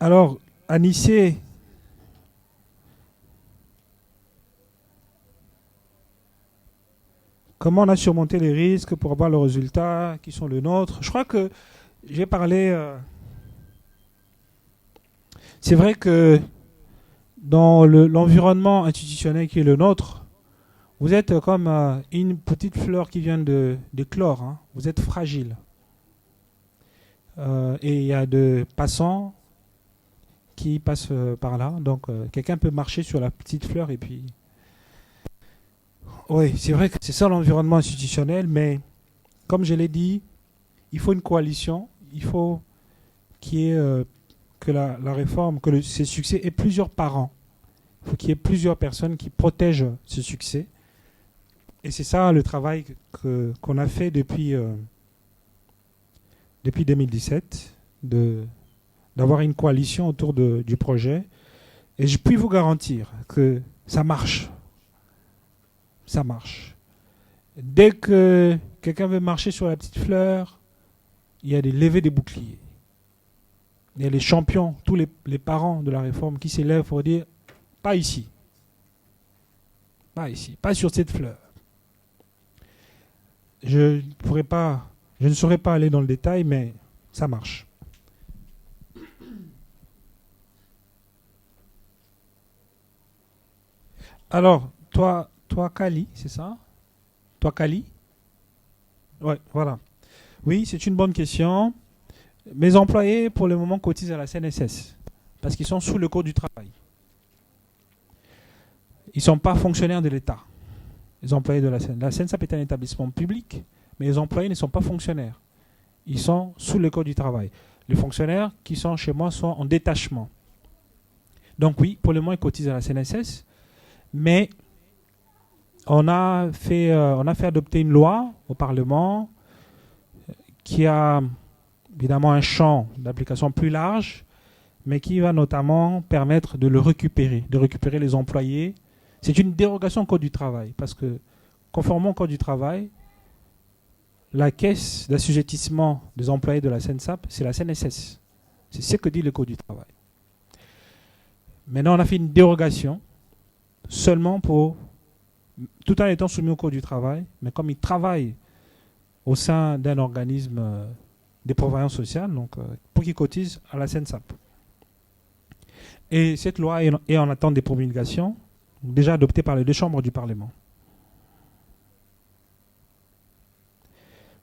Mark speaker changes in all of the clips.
Speaker 1: Alors, Anissé, comment on a surmonté les risques pour avoir le résultat qui sont les nôtres? Je crois que j'ai parlé. C'est vrai que dans l'environnement institutionnel qui est le nôtre, vous êtes comme une petite fleur qui vient d'éclore. Hein. Vous êtes fragile. Et il y a des passants qui passent par là. Donc, quelqu'un peut marcher sur la petite fleur et puis. Oui, c'est vrai que c'est ça l'environnement institutionnel, mais comme je l'ai dit, il faut une coalition. Il faut qu'il y ait que la réforme, ces succès aient plusieurs parents. Il faut qu'il y ait plusieurs personnes qui protègent ce succès. Et c'est ça le travail qu'on a fait depuis 2017, d'avoir une coalition autour du projet. Et je puis vous garantir que ça marche. Ça marche. Dès que quelqu'un veut marcher sur la petite fleur, il y a des levées des boucliers. Il y a les champions, tous les parents de la réforme qui s'élèvent pour dire pas ici, pas ici, pas sur cette fleur. Je ne saurais pas aller dans le détail, mais ça marche. Alors, toi, Kali, c'est ça? Toi, Kali? Ouais, voilà. Oui, c'est une bonne question. Mes employés, pour le moment, cotisent à la CNSS parce qu'ils sont sous le code du travail. Ils ne sont pas fonctionnaires de l'État, les employés de la SNSAP. La SNSAP est un établissement public, mais les employés ne sont pas fonctionnaires. Ils sont sous le code du travail. Les fonctionnaires qui sont chez moi sont en détachement. Donc oui, pour le moment, ils cotisent à la CNSS, mais on a fait adopter une loi au Parlement qui a évidemment un champ d'application plus large, mais qui va notamment permettre de récupérer les employés. C'est une dérogation au Code du travail, parce que conformément au Code du travail, la caisse d'assujettissement des employés de la CNSAP, c'est la CNSS. C'est ce que dit le Code du travail. Maintenant, on a fait une dérogation seulement pour, tout en étant soumis au Code du travail, mais comme ils travaillent au sein d'un organisme des prévoyances sociales, donc pour qu'ils cotisent à la CNSAP. Et cette loi est en attente des promulgations, déjà adoptée par les deux chambres du Parlement.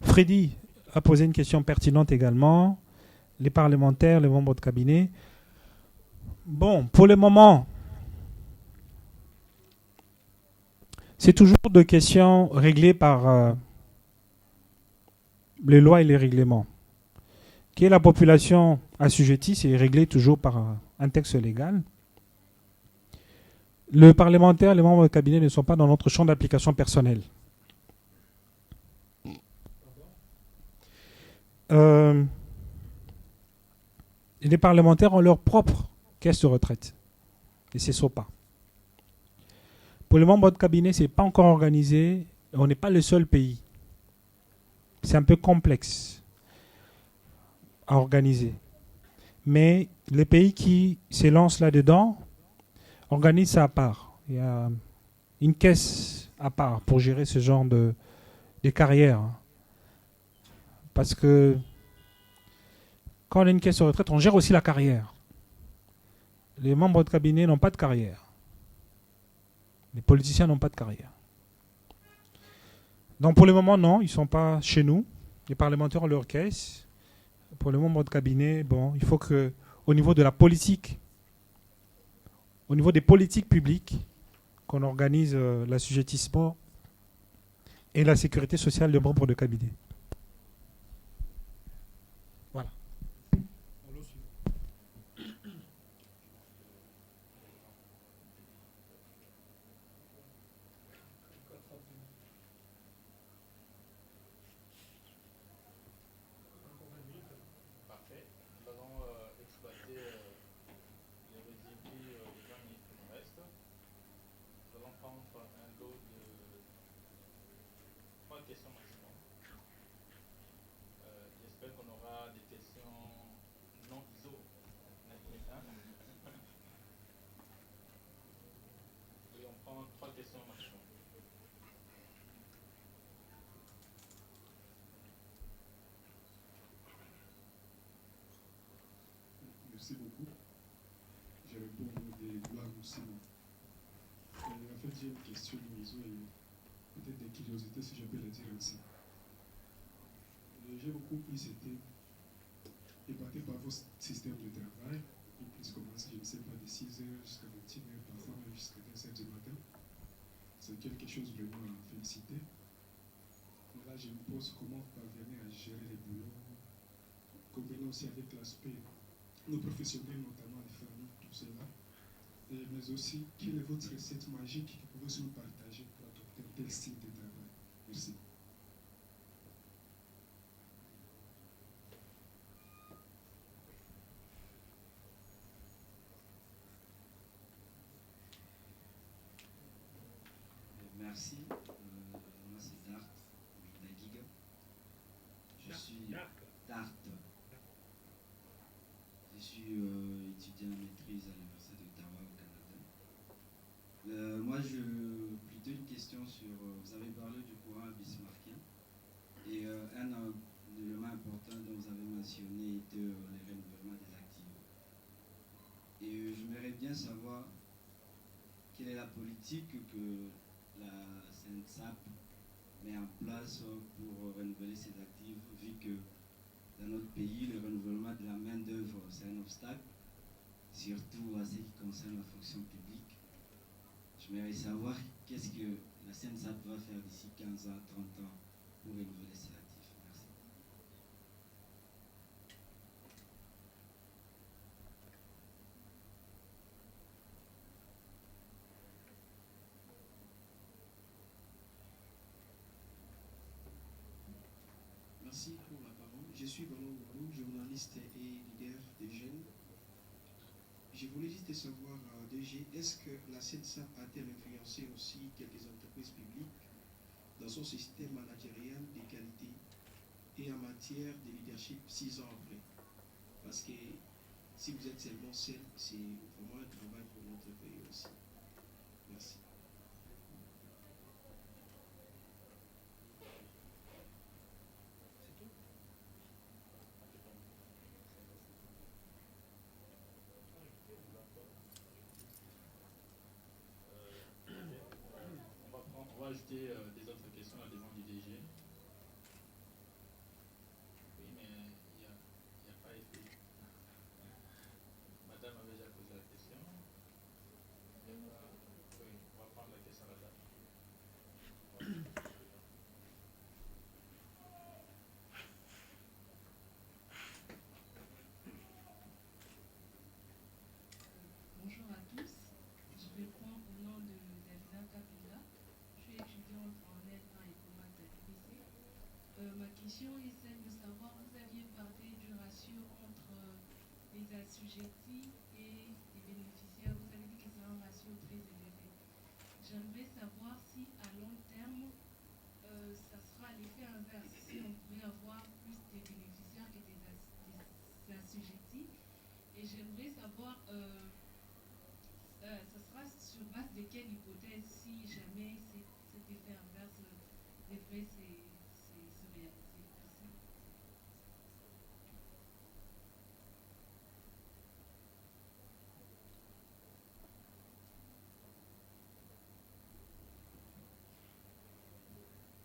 Speaker 1: Freddy a posé une question pertinente également. Les parlementaires, les membres de cabinet. Bon, pour le moment, c'est toujours des questions réglées par les lois et les règlements. Qui est la population assujettie, c'est réglé toujours par un texte légal. Le parlementaire, les membres de cabinet ne sont pas dans notre champ d'application personnel. Les parlementaires ont leur propre caisse de retraite. Et c'est SOPA. Pour les membres de cabinet, ce n'est pas encore organisé. On n'est pas le seul pays. C'est un peu complexe à organiser. Mais les pays qui s'élancent là-dedans organisent ça à part. Il y a une caisse à part pour gérer ce genre de carrières. Parce que quand on a une caisse de retraite, on gère aussi la carrière. Les membres de cabinet n'ont pas de carrière. Les politiciens n'ont pas de carrière. Donc pour le moment, non, ils ne sont pas chez nous. Les parlementaires ont leur caisse. Pour les membres de cabinet, bon, il faut que, au niveau de la politique, au niveau des politiques publiques, qu'on organise l'assujettissement et la sécurité sociale des membres de cabinet. Voilà.
Speaker 2: Parfait. Nous allons exploiter les résidus des 20 minutes qui nous restent. Nous allons prendre un lot de 3 questions maximum. J'espère qu'on aura des questions non ISO. On a donné 1, prendre 3 questions maximum.
Speaker 3: Merci beaucoup. Je réponds au nom des Gloires Moussima. En fait, j'ai une question du réseau et peut-être des curiosités, si je peux le dire ainsi. J'ai beaucoup plus été épaté par vos systèmes de travail. Ils puissent commencer, je ne sais pas, de 6 heures jusqu'à 21 heures, parfois même jusqu'à 10 heures du matin. C'est quelque chose vraiment à féliciter. Mais là, je me pose comment parvenir à gérer les boulots, combiner aussi avec l'aspect, nos professionnels, notamment les familles, tout cela. Mais aussi, quelle est votre recette magique que vous pouvez aussi nous partager pour adopter un tel style de travail? Merci.
Speaker 4: Merci. Moi, c'est Dart, Dagiga. Je suis Dart. Je suis étudiant en maîtrise à l'Université d'Ottawa au Canada. Moi, plutôt une question sur. Vous avez parlé du courant bismarckien. Et un élément important dont vous avez mentionné était le renouvellement des actifs. Et j'aimerais bien savoir quelle est la politique que la SENSAP met en place pour renouveler ses actifs, vu que dans notre pays, le renouvellement de la main-d'œuvre, c'est un obstacle, surtout à ce qui concerne la fonction publique. J'aimerais savoir qu'est-ce que la SENSAP va faire d'ici 15 ans, 30 ans pour renouveler ses actifs. Merci.
Speaker 5: Merci pour la parole. Je suis Ballon Oualou, journaliste et leader des jeunes. Je voulais juste savoir, DG, est-ce que la CENSAP a-t-elle influencé aussi quelques entreprises publiques dans son système managérial de qualité et en matière de leadership 6 ans après? Parce que si vous êtes seulement seul, c'est vraiment un travail pour notre pays aussi. Merci.
Speaker 2: On va ajouter des autres questions à la demande du DG. Oui, mais il n'y a pas été. Madame avait déjà posé la question. Oui, on va prendre la question à la dame.
Speaker 6: Bonjour à tous, je réponds au nom de Delina Kapila. Je suis étudiante en L1 et Comat à l'UBC. Ma question est celle de savoir, vous aviez parlé du ratio entre les assujettis et les bénéficiaires. Vous avez dit que c'est un ratio très élevé. J'aimerais savoir si à long terme, ça sera l'effet inverse, si on pourrait avoir plus des bénéficiaires que des assujettis. Et j'aimerais savoir, ça sera sur base de quelle hypothèse si jamais cet effet inverse devrait se réaliser? Merci.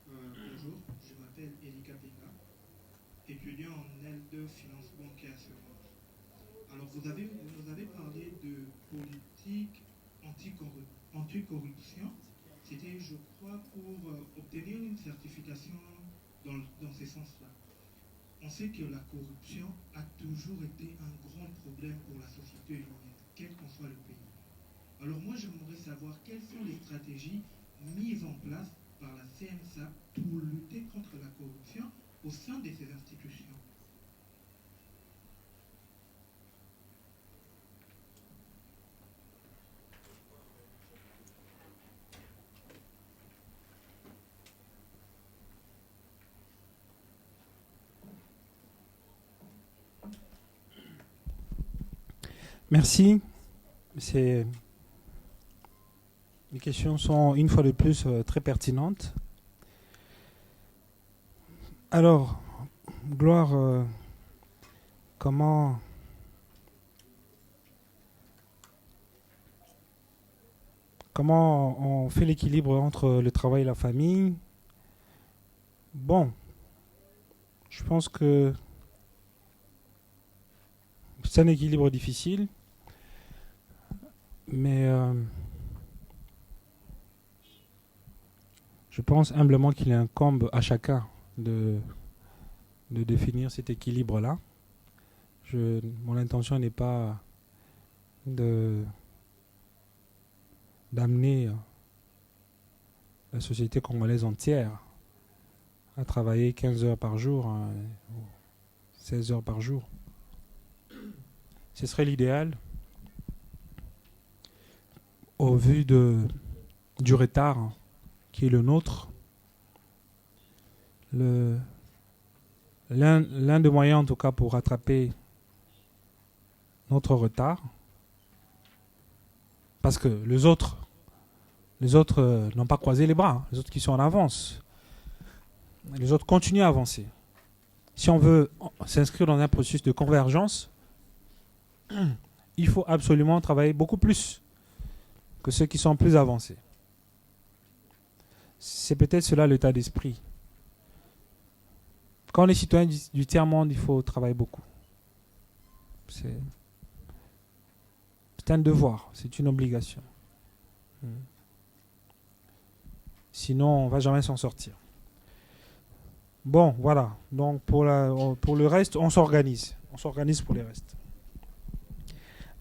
Speaker 5: Bonjour, je m'appelle Erika Pinga, étudiant en L2 finance bancaire et assurance. Alors vous nous avez parlé de politique anticorruption. C'était, je crois, pour obtenir une certification dans ce sens-là. On sait que la corruption a toujours été un grand problème pour la société humaine, quel qu'en soit le pays. Alors moi, j'aimerais savoir quelles sont les stratégies mises en place par la CNSA pour lutter contre la corruption au sein de ces institutions.
Speaker 1: Merci. C'est Les questions sont une fois de plus très pertinentes. Alors, Gloire, comment on fait l'équilibre entre le travail et la famille? Bon, je pense que c'est un équilibre difficile, mais je pense humblement qu'il incombe à chacun de définir cet équilibre-là. Mon intention n'est pas d'amener la société congolaise entière à travailler 15 heures par jour, 16 heures par jour. Ce serait l'idéal au vu du retard qui est le nôtre. L'un des moyens, en tout cas, pour rattraper notre retard, parce que les autres n'ont pas croisé les bras, les autres qui sont en avance, les autres continuent à avancer. Si on veut s'inscrire dans un processus de convergence, il faut absolument travailler beaucoup plus que ceux qui sont plus avancés. C'est peut-être cela l'état d'esprit. Quand on est citoyen du tiers-monde, il faut travailler beaucoup. C'est un devoir, c'est une obligation. Sinon, on ne va jamais s'en sortir. Bon, voilà. Donc, pour le reste, on s'organise. On s'organise pour les restes.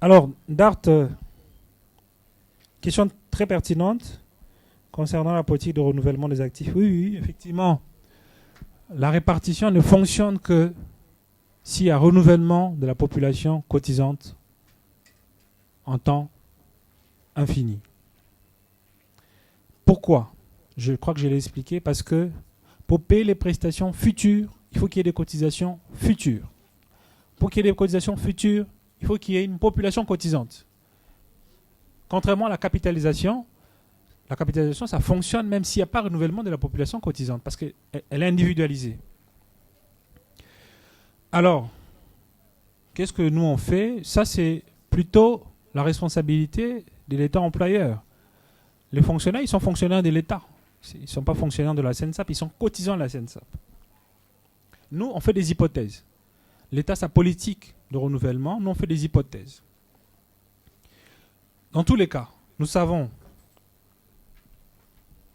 Speaker 1: Alors, Dart, question très pertinente concernant la politique de renouvellement des actifs. Oui, effectivement. La répartition ne fonctionne que s'il y a renouvellement de la population cotisante en temps infini. Pourquoi? Je crois que je l'ai expliqué, parce que pour payer les prestations futures, il faut qu'il y ait des cotisations futures. Pour qu'il y ait des cotisations futures, il faut qu'il y ait une population cotisante. Contrairement à la capitalisation, ça fonctionne même s'il n'y a pas renouvellement de la population cotisante, parce qu'elle est individualisée. Alors, qu'est-ce que nous on fait? Ça, c'est plutôt la responsabilité de l'État employeur. Les fonctionnaires, ils sont fonctionnaires de l'État. Ils ne sont pas fonctionnaires de la SNSAP, ils sont cotisants de la SNSAP. Nous, on fait des hypothèses. L'État, sa politique de renouvellement, nous, on fait des hypothèses. Dans tous les cas, nous savons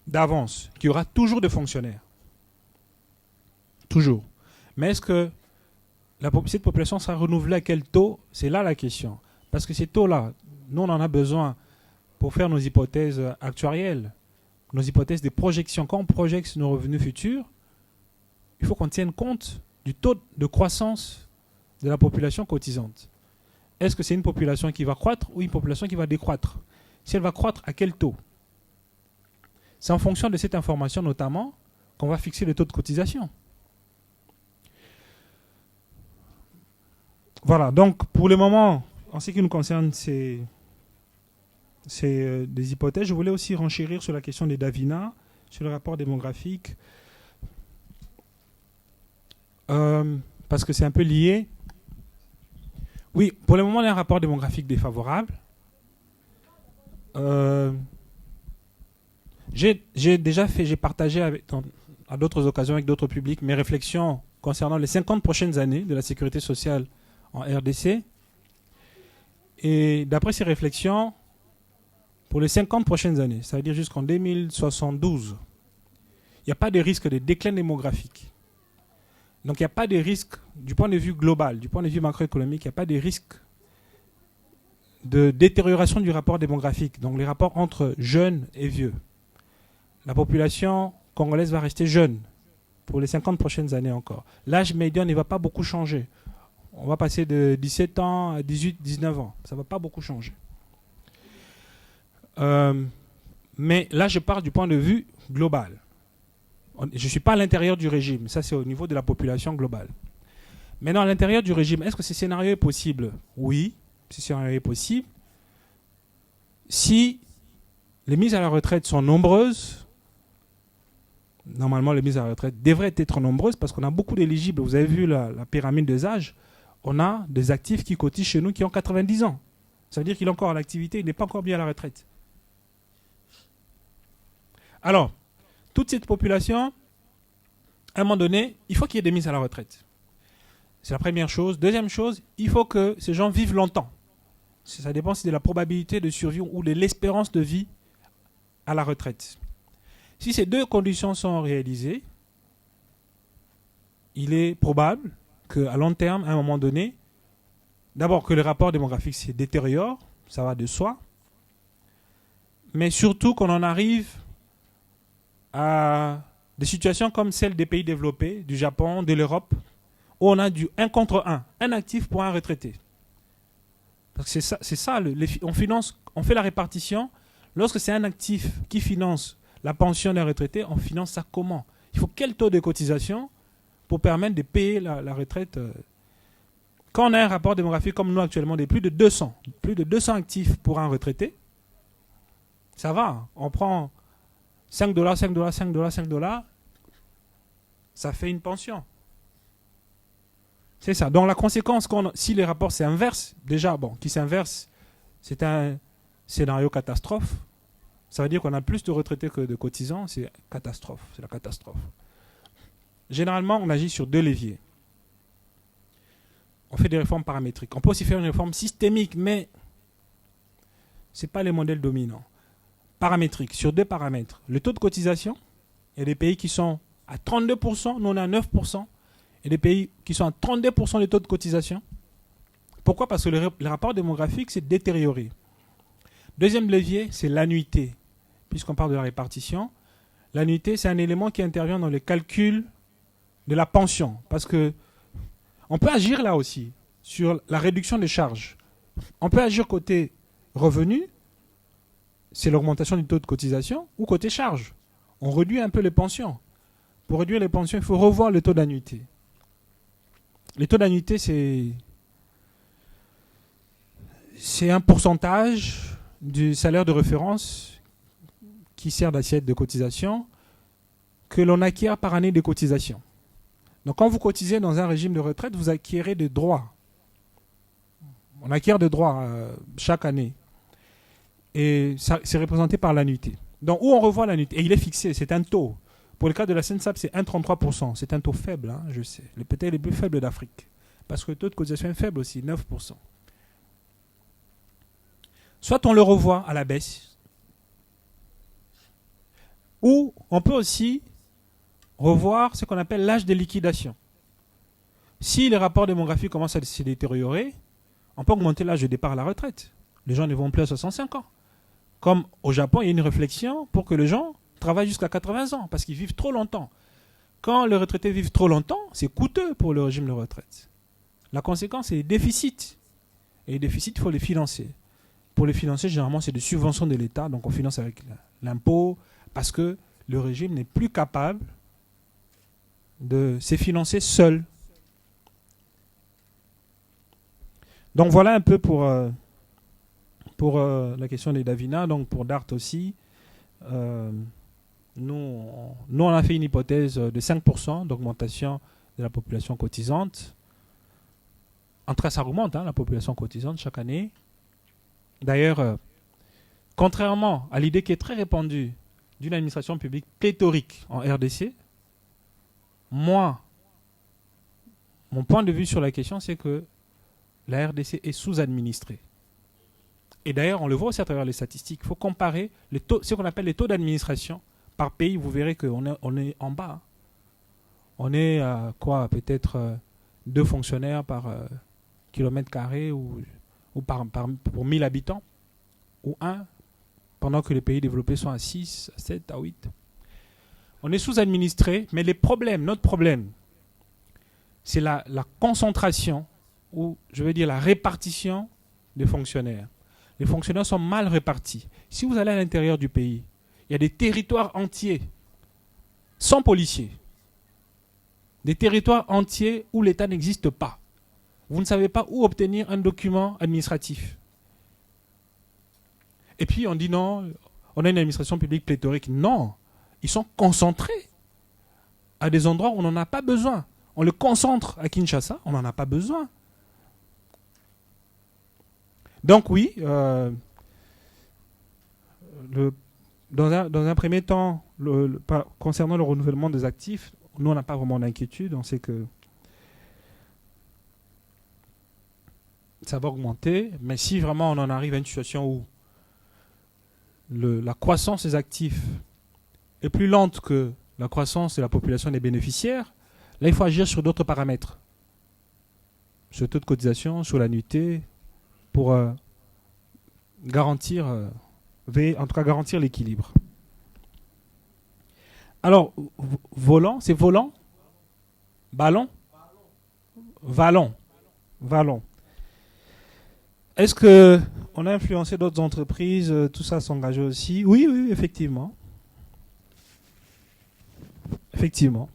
Speaker 1: d'avance qu'il y aura toujours des fonctionnaires. Toujours. Mais est-ce que cette population sera renouvelée à quel taux? C'est là la question. Parce que ces taux-là, nous, on en a besoin pour faire nos hypothèses actuarielles, nos hypothèses de projection. Quand on projette nos revenus futurs, il faut qu'on tienne compte du taux de croissance de la population cotisante. Est-ce que c'est une population qui va croître ou une population qui va décroître? Si elle va croître, à quel taux? C'est en fonction de cette information notamment qu'on va fixer le taux de cotisation. Voilà, donc pour le moment, en ce qui nous concerne, c'est des hypothèses. Je voulais aussi renchérir sur la question des Davina, sur le rapport démographique, parce que c'est un peu lié. Oui, pour le moment, il y a un rapport démographique défavorable. J'ai partagé à d'autres occasions avec d'autres publics mes réflexions concernant les 50 prochaines années de la sécurité sociale en RDC. Et d'après ces réflexions, pour les 50 prochaines années, ça veut dire jusqu'en 2072, il n'y a pas de risque de déclin démographique. Donc il n'y a pas de risque, du point de vue global, du point de vue macroéconomique, il n'y a pas de risque de détérioration du rapport démographique, donc les rapports entre jeunes et vieux. La population congolaise va rester jeune pour les 50 prochaines années encore. L'âge médian ne va pas beaucoup changer. On va passer de 17 ans à 18, 19 ans. Ça ne va pas beaucoup changer. Mais là, je parle du point de vue global. Je ne suis pas à l'intérieur du régime. Ça, c'est au niveau de la population globale. Maintenant, à l'intérieur du régime, est-ce que ce scénario est possible? Oui, ce scénario est possible. Si Les mises à la retraite sont nombreuses. Normalement, les mises à la retraite devraient être nombreuses parce qu'on a beaucoup d'éligibles. Vous avez vu la pyramide des âges. On a des actifs qui cotisent chez nous qui ont 90 ans. Ça veut dire qu'il est encore à l'activité, il n'est pas encore mis à la retraite. Alors, toute cette population, à un moment donné, il faut qu'il y ait des mises à la retraite. C'est la première chose. Deuxième chose, il faut que ces gens vivent longtemps. Ça dépend de la probabilité de survie ou de l'espérance de vie à la retraite. Si ces deux conditions sont réalisées, il est probable qu'à long terme, à un moment donné, d'abord que le rapport démographique se détériore, ça va de soi, mais surtout qu'on en arrive à des situations comme celles des pays développés, du Japon, de l'Europe, où on a du 1 contre 1, un actif pour un retraité. Parce que c'est ça on fait la répartition. Lorsque c'est un actif qui finance la pension d'un retraité, on finance ça comment? Il faut quel taux de cotisation pour permettre de payer la retraite? Quand on a un rapport démographique comme nous actuellement de plus de 200 actifs pour un retraité, ça va. On prend $5, $5, $5, $5, ça fait une pension. C'est ça. Donc la conséquence, si les rapports s'inversent, déjà, qui s'inversent, c'est un scénario catastrophe. Ça veut dire qu'on a plus de retraités que de cotisants. C'est catastrophe. C'est la catastrophe. Généralement, on agit sur deux leviers. On fait des réformes paramétriques. On peut aussi faire une réforme systémique, mais ce n'est pas les modèles dominants. Paramétrique, sur deux paramètres. Le taux de cotisation, il y a des pays qui sont à 32%, nous on est à 9%. Et des pays qui sont à 32% de taux de cotisation. Pourquoi? Parce que le rapport démographique s'est détérioré. Deuxième levier, c'est l'annuité. Puisqu'on parle de la répartition, l'annuité, c'est un élément qui intervient dans le calcul de la pension. Parce que on peut agir là aussi, sur la réduction des charges. On peut agir côté revenu, c'est l'augmentation du taux de cotisation, ou côté charge. On réduit un peu les pensions. Pour réduire les pensions, il faut revoir le taux d'annuité. Les taux d'annuité, c'est un pourcentage du salaire de référence qui sert d'assiette de cotisation que l'on acquiert par année de cotisation. Donc quand vous cotisez dans un régime de retraite, vous acquérez des droits. On acquiert des droits chaque année. Et ça, c'est représenté par l'annuité. Donc où on revoit l'annuité, et il est fixé, c'est un taux. Pour le cas de la SENSAP, c'est 1,33%. C'est un taux faible, je sais. Peut-être les plus faibles d'Afrique. Parce que le taux de cotisation est faible aussi, 9%. Soit on le revoit à la baisse, ou on peut aussi revoir ce qu'on appelle l'âge de liquidation. Si les rapports démographiques commencent à se détériorer, on peut augmenter l'âge de départ à la retraite. Les gens ne vont plus à 65 ans. Comme au Japon, il y a une réflexion pour que les gens travaillent jusqu'à 80 ans, parce qu'ils vivent trop longtemps. Quand les retraités vivent trop longtemps, c'est coûteux pour le régime de retraite. La conséquence, c'est les déficits. Et les déficits, il faut les financer. Pour les financer, généralement, c'est des subventions de l'État, donc on finance avec l'impôt, parce que le régime n'est plus capable de se financer seul. Donc voilà un peu pour la question des Davina, donc pour DART aussi. Nous, on a fait une hypothèse de 5% d'augmentation de la population cotisante. En tout cas, ça augmente, la population cotisante chaque année. D'ailleurs, contrairement à l'idée qui est très répandue d'une administration publique pléthorique en RDC, mon point de vue sur la question, c'est que la RDC est sous-administrée. Et d'ailleurs, on le voit aussi à travers les statistiques. Il faut comparer ce qu'on appelle les taux d'administration par pays. Vous verrez qu'on est en bas. On est à quoi? Peut-être 2 fonctionnaires par kilomètre carré ou pour 1000 habitants. Ou 1, pendant que les pays développés sont à 6, à 7, à 8. On est sous-administré, mais notre problème, c'est la concentration, ou je veux dire la répartition des fonctionnaires. Les fonctionnaires sont mal répartis. Si vous allez à l'intérieur du pays, il y a des territoires entiers, sans policiers. Des territoires entiers où l'État n'existe pas. Vous ne savez pas où obtenir un document administratif. Et puis on dit non, on a une administration publique pléthorique. Non, ils sont concentrés à des endroits où on n'en a pas besoin. On le concentre à Kinshasa, on n'en a pas besoin. Donc oui, dans un premier temps, concernant le renouvellement des actifs, nous on n'a pas vraiment d'inquiétude, on sait que ça va augmenter, mais si vraiment on en arrive à une situation où la croissance des actifs est plus lente que la croissance de la population des bénéficiaires, là il faut agir sur d'autres paramètres, sur le taux de cotisation, sur l'annuité, pour garantir l'équilibre. Alors, volant, c'est volant, ballon, vallon. Est-ce qu'on a influencé d'autres entreprises, tout ça s'engager aussi? Oui, effectivement. Effectivement.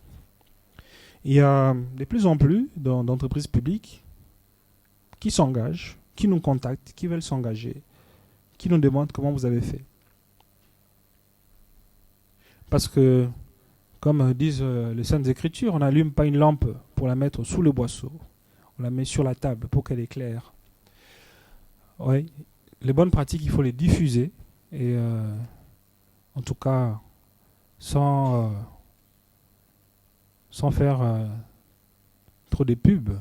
Speaker 1: Il y a de plus en plus d'entreprises publiques qui s'engagent, qui nous contactent, qui veulent s'engager, qui nous demandent comment vous avez fait. Parce que, comme disent les Saintes Écritures, on n'allume pas une lampe pour la mettre sous le boisseau. On la met sur la table pour qu'elle éclaire. Oui, les bonnes pratiques, il faut les diffuser. Et en tout cas, sans faire trop de pubs.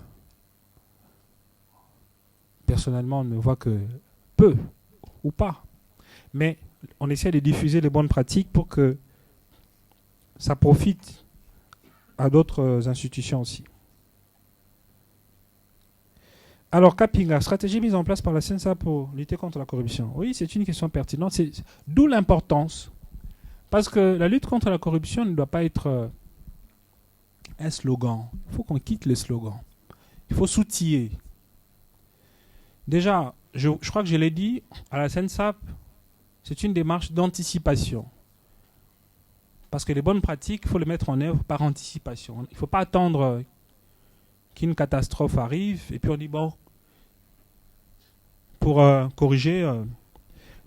Speaker 1: Personnellement, on ne voit que peu ou pas. Mais on essaie de diffuser les bonnes pratiques pour que ça profite à d'autres institutions aussi. Alors, Kapinga, stratégie mise en place par la CENSA pour lutter contre la corruption. Oui, c'est une question pertinente. D'où l'importance. Parce que la lutte contre la corruption ne doit pas être un slogan. Il faut qu'on quitte les slogans. Il faut s'outiller. Déjà, je crois que je l'ai dit, à la CENSAP, c'est une démarche d'anticipation. Parce que les bonnes pratiques, il faut les mettre en œuvre par anticipation. Il ne faut pas attendre qu'une catastrophe arrive et puis on dit bon, pour corriger.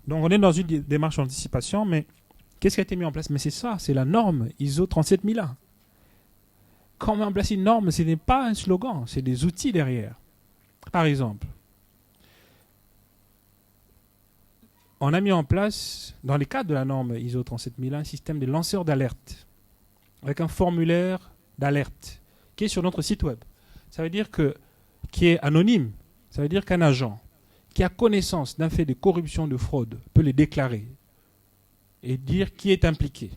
Speaker 1: Donc on est dans une démarche d'anticipation, mais qu'est-ce qui a été mis en place? Mais c'est ça, c'est la norme ISO 37001. Quand on met en place une norme, ce n'est pas un slogan, c'est des outils derrière. Par exemple, on a mis en place, dans les cadres de la norme ISO 37001, un système de lanceur d'alerte, avec un formulaire d'alerte, qui est sur notre site web. Ça veut dire qui est anonyme. Ça veut dire qu'un agent qui a connaissance d'un fait de corruption, de fraude, peut les déclarer et dire qui est impliqué.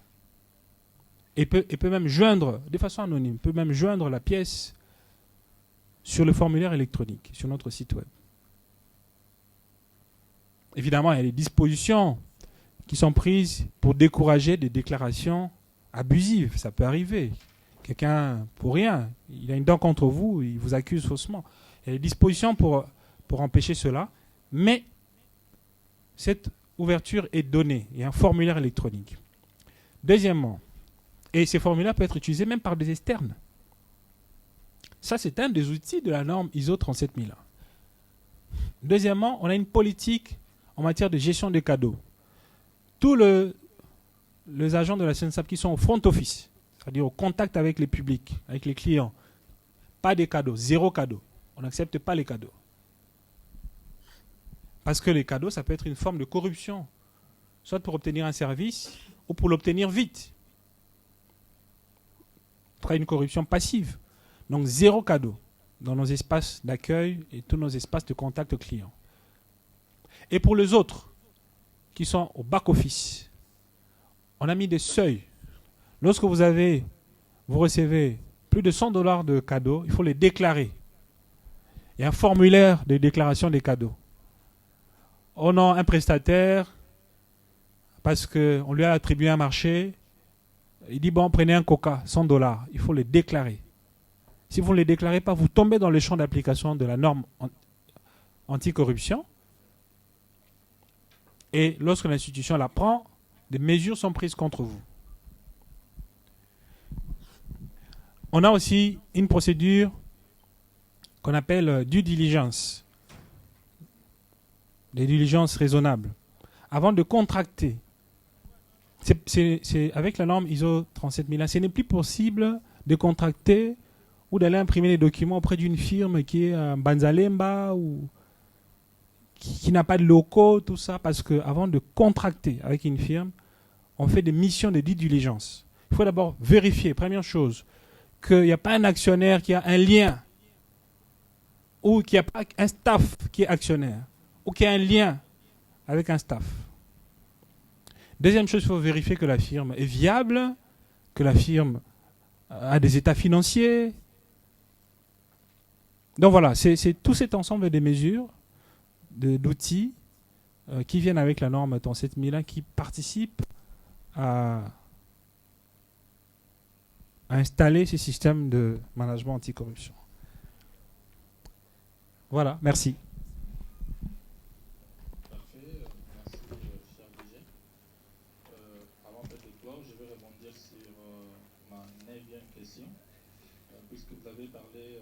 Speaker 1: Et peut même joindre, de façon anonyme, peut même joindre la pièce sur le formulaire électronique, sur notre site web. Évidemment, il y a des dispositions qui sont prises pour décourager des déclarations abusives. Ça peut arriver. Quelqu'un, pour rien, il a une dent contre vous, il vous accuse faussement. Il y a des dispositions pour empêcher cela, mais cette ouverture est donnée. Il y a un formulaire électronique. Deuxièmement, et ces formulaires peuvent être utilisés même par des externes. Ça, c'est un des outils de la norme ISO 37001. Deuxièmement, on a une politique en matière de gestion des cadeaux. Tous les agents de la CENSAP qui sont au front office, c'est-à-dire au contact avec les publics, avec les clients, pas des cadeaux, zéro cadeau. On n'accepte pas les cadeaux. Parce que les cadeaux, ça peut être une forme de corruption, soit pour obtenir un service ou pour l'obtenir vite. Ce sera une corruption passive. Donc zéro cadeau dans nos espaces d'accueil et tous nos espaces de contact clients. Et pour les autres qui sont au back-office, on a mis des seuils. Lorsque vous recevez plus de $100 de cadeaux, il faut les déclarer. Il y a un formulaire de déclaration des cadeaux. On a un prestataire, parce qu'on lui a attribué un marché, il dit, bon, prenez un coca, $100, il faut les déclarer. Si vous ne les déclarez pas, vous tombez dans le champ d'application de la norme anticorruption. Et lorsque l'institution la prend, des mesures sont prises contre vous. On a aussi une procédure qu'on appelle due diligence. Des diligences raisonnables. Avant de contracter C'est avec la norme ISO 37001, ce n'est plus possible de contracter ou d'aller imprimer des documents auprès d'une firme qui est à Banzalemba ou qui n'a pas de locaux, tout ça, parce qu'avant de contracter avec une firme, on fait des missions de due diligence. Il faut d'abord vérifier, première chose, qu'il n'y a pas un actionnaire qui a un lien ou qu'il n'y a pas un staff qui est actionnaire ou qu'il y a un lien avec un staff. Deuxième chose, il faut vérifier que la firme est viable, que la firme a des états financiers. Donc voilà, c'est tout cet ensemble des mesures, d'outils qui viennent avec la norme 37001 qui participent à installer ces systèmes de management anticorruption. Voilà, merci.
Speaker 2: Parfait, merci cher DG. Avant de clore, je vais rebondir sur ma 9e question, puisque vous avez parlé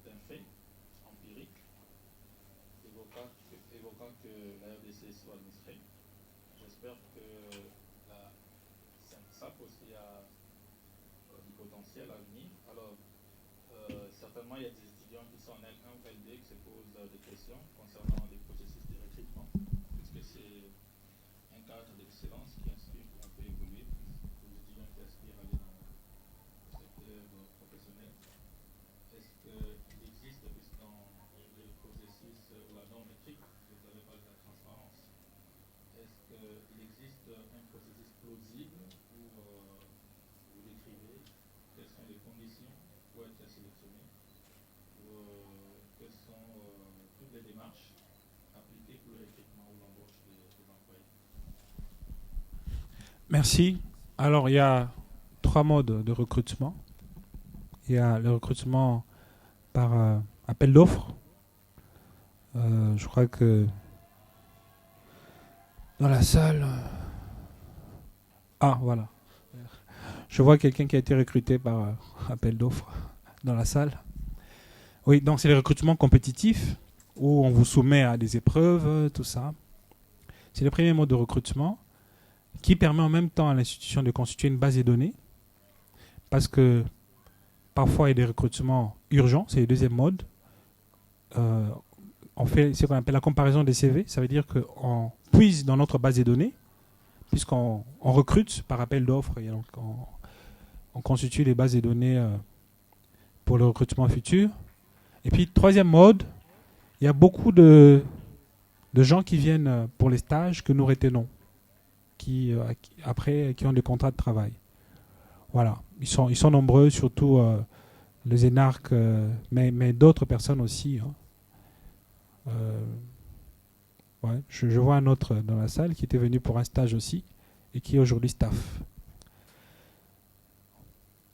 Speaker 2: d'un fait empirique évoquant que la RDC soit administrée. J'espère que la SAP aussi a du potentiel à venir. Alors, certainement, il y a des étudiants qui sont en L1 ou L2 qui se posent des questions concernant les processus de recrutement, puisque c'est un cadre d'excellence qui inspire pour un peu évoluer, pour les étudiants qui aspirent à aller dans le secteur professionnel. Est-ce qu'il existe, puisque dans les processus ou la norme éthique, vous avez parlé de la transparence, est-ce qu'il existe un processus plausible où vous décrivez quelles sont les conditions pour être sélectionné, quelles sont toutes les démarches appliquées pour le recrutement ou l'embauche des employés?
Speaker 1: Merci. Alors, il y a 3 modes de recrutement. Il y a le recrutement par appel d'offres. Je crois que dans la salle... Ah, voilà. Je vois quelqu'un qui a été recruté par appel d'offres dans la salle. Oui, donc c'est le recrutement compétitif où on vous soumet à des épreuves, tout ça. C'est le premier mode de recrutement qui permet en même temps à l'institution de constituer une base de données parce que parfois il y a des recrutements urgents, c'est le deuxième mode. On fait ce qu'on appelle la comparaison des CV, ça veut dire qu'on puise dans notre base de données puisqu'on recrute par appel d'offres et donc on constitue les bases de données pour le recrutement futur. Et puis, troisième mode, il y a beaucoup de gens qui viennent pour les stages que nous retenons, après qui ont des contrats de travail. Voilà, ils sont nombreux, surtout les énarques, mais d'autres personnes aussi. Hein. Ouais, je vois un autre dans la salle qui était venu pour un stage aussi et qui est aujourd'hui staff.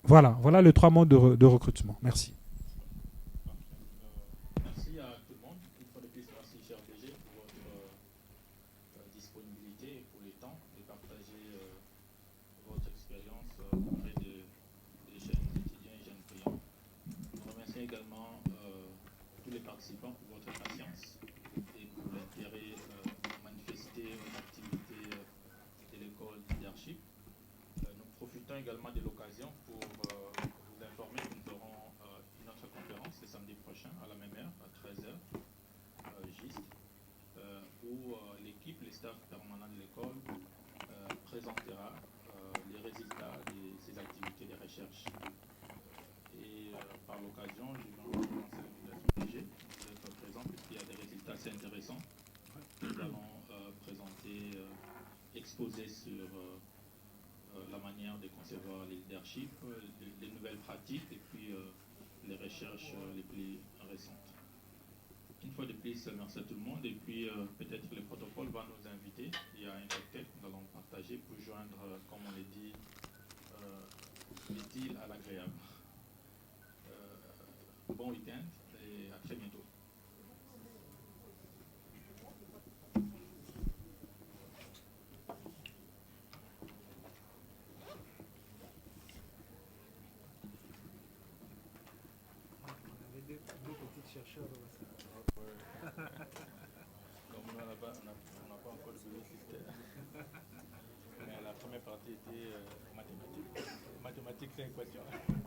Speaker 1: Voilà les 3 modes de recrutement. Merci.
Speaker 2: Merci à tout le monde. Une fois de plus, merci cher DG pour votre disponibilité et pour le temps de partager votre expérience auprès des jeunes étudiants et jeunes clients. Nous remercions également tous les participants pour votre patience et pour l'intérêt manifesté aux activités de l'école leadership. Nous profitons également de l'occasion pour vous informer que nous aurons une autre conférence le samedi prochain à la même heure, à 13h, juste, où l'équipe, les staffs permanents de l'école présentera les résultats de ces activités de recherche. Et par l'occasion, je vais lancer l'invitation d'être présent puisqu'il y a des résultats assez intéressants. Nous allons présenter, exposer sur la manière de concevoir les leadership, les nouvelles pratiques et puis les recherches les plus récentes. Une fois de plus, merci à tout le monde et puis peut-être le protocole va nous inviter. Il y a un cocktail que nous allons partager pour joindre, comme on l'a dit, l'utile à l'agréable. Bon week-end et à très bientôt. Comme on n'a pas encore de bureau système. Mais à la première première partie était mathématiques. Mathématiques, c'est équation.